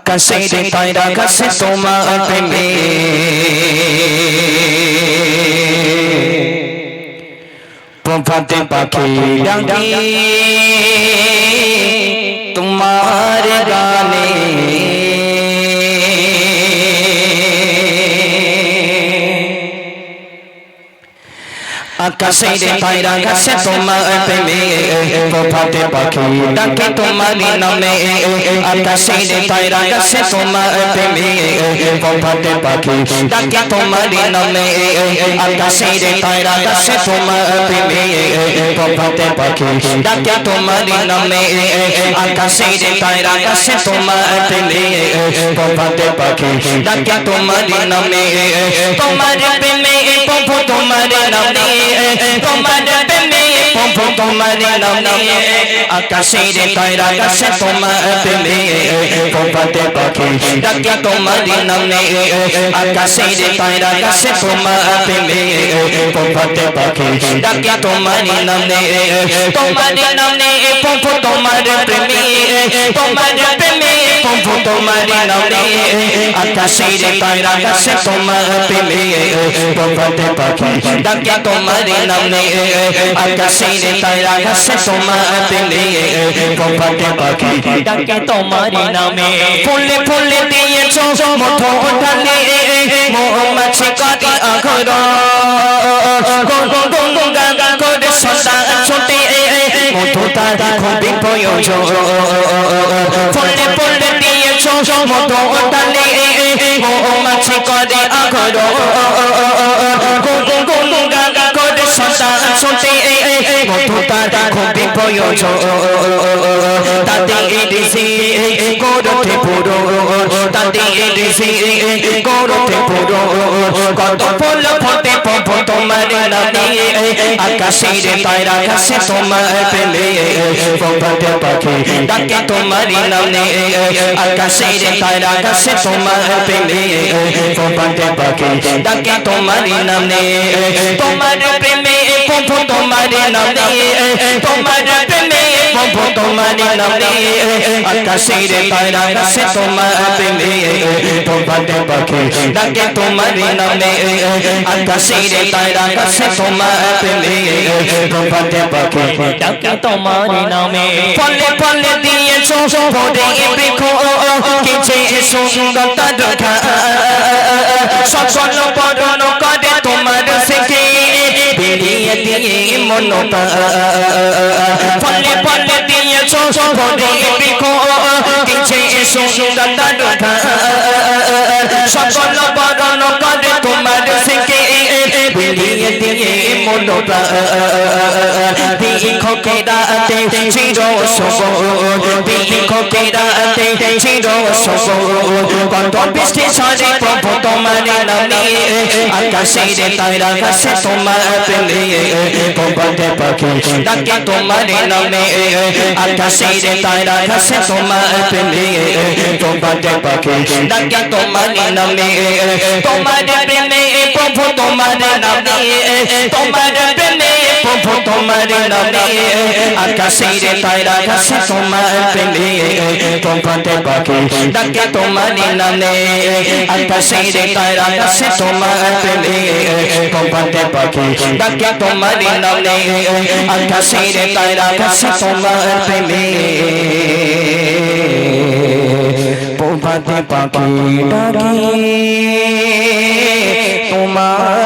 আকাশের তারা গাছে তোমার প্রেমে প্রভাতে পাখি ডাকে তোমার গানে আকাশের তারা গাছে তোমার প্রেমে প্রভাতে পাখি ডাকে তোমার নামে আকাশের তারা গাছে তোমার প্রেমে প্রভাতে পাখি ডাকে তোমার নামে আকাশের তারা গাছে তোমার প্রেমে প্রভাতে পাখি ডাকে তোমার নামে আকাশের তারা গাছে তোমার প্রেমে প্রভাতে পাখি ডাকে তোমার নামে তোমার প্রেমে প্রভু তোমার নামে তোমার প্রেমে প্রভু তোমার নামে আকাশের তারা গাছে তোমার প্রেমে প্রভাতে পাখি ডাকে তোমার নামে আকাশের তারা গাছে তোমার প্রেমে প্রভাতে পাখি ডাকে তোমার নামে তোমার নামে প্রভু তোমার প্রেমে তোমার প্রেমে প্রভু তোমার নামে আকাশের তারা গাছে তোমার প্রেমে প্রভাতে পাখি ডাকে তোমার নামে আকাশের তারা গাছে তোমার প্রেমে প্রভাতে পাখি ডাকে তোমার নামে ফুলে ফুলে দিয়েছো মধু ঢালে মৌমাছি কাটি আঘর গঙ্গা করে সদা ছোটে মধু তার খুবই প্রয়োজন ফুলে ফুলে দিয়েছো মধু ঢালে মৌমাছি করে আঘর গঙ্গা করে সদা ছোটে মধু তার খুবই প্রয়োজন তাতে এসে করতে পুরো তাতে এসে করতে পুরো কত ফুল ফোটে প্রভু তোমার নামে আকাশের তারা গাছে তোমার প্রেমে প্রভাতে পাখি ডাকে তোমার নামে আকাশের তারা গাছে তোমার প্রেমে প্রভাতে পাখি ডাকে তোমার নামে তোমার প্রেমে প্রভু তোমার নামে তোমার প্রেমে প্রভু তোমার নামে আকাশের তারা গাছে তোমার প্রেমে প্রভাতে পাখি ডাকে তোমার নামে আকাশের তারা গাছে তোমার প্রেমে প্রভাতে পাখি ডাকে তোমার নামে ফলে ফলে দিয়েছো ভরে বৃক্ষ কিছু সুন্দরতা দেখা সকল বরণ করে তোমার শিখে বেরিয়ে দিয়ে মনটা ফলে ফলে দিয়েছো ভরে বৃক্ষ কিছু সুন্দরতা দেখা সকল বরণ করে তোমার শিখে বেরিয়ে দিয়ে মনটা বিখকে রাতে চির সবুজ বিখকে রাতে চির সবুজ কত বৃষ্টি ঝরে প্রভু তোমার নামে আকাশের তারা গাছে তোমার প্রেমে প্রভাতে পাখি ডাকে তোমার নামে আকাশের তারা গাছে তোমার প্রেমে প্রভাতে পাখি ডাকে তোমার নামে তোমার প্রেমে প্রভু তোমার নামে তোমার প্রেমে প্রভু তোমার নামে আকাশের তারা গাছে তোমার প্রেমে প্রভাতে পাখি ডাকে তোমার নামে আকাশের তারা গাছে তোমার প্রেমে প্রভাতে পাখি ডাকে তোমার নামে আকাশের তারা গাছে তোমার প্রেমে প্রভাতে পাখি ডাকে তোমার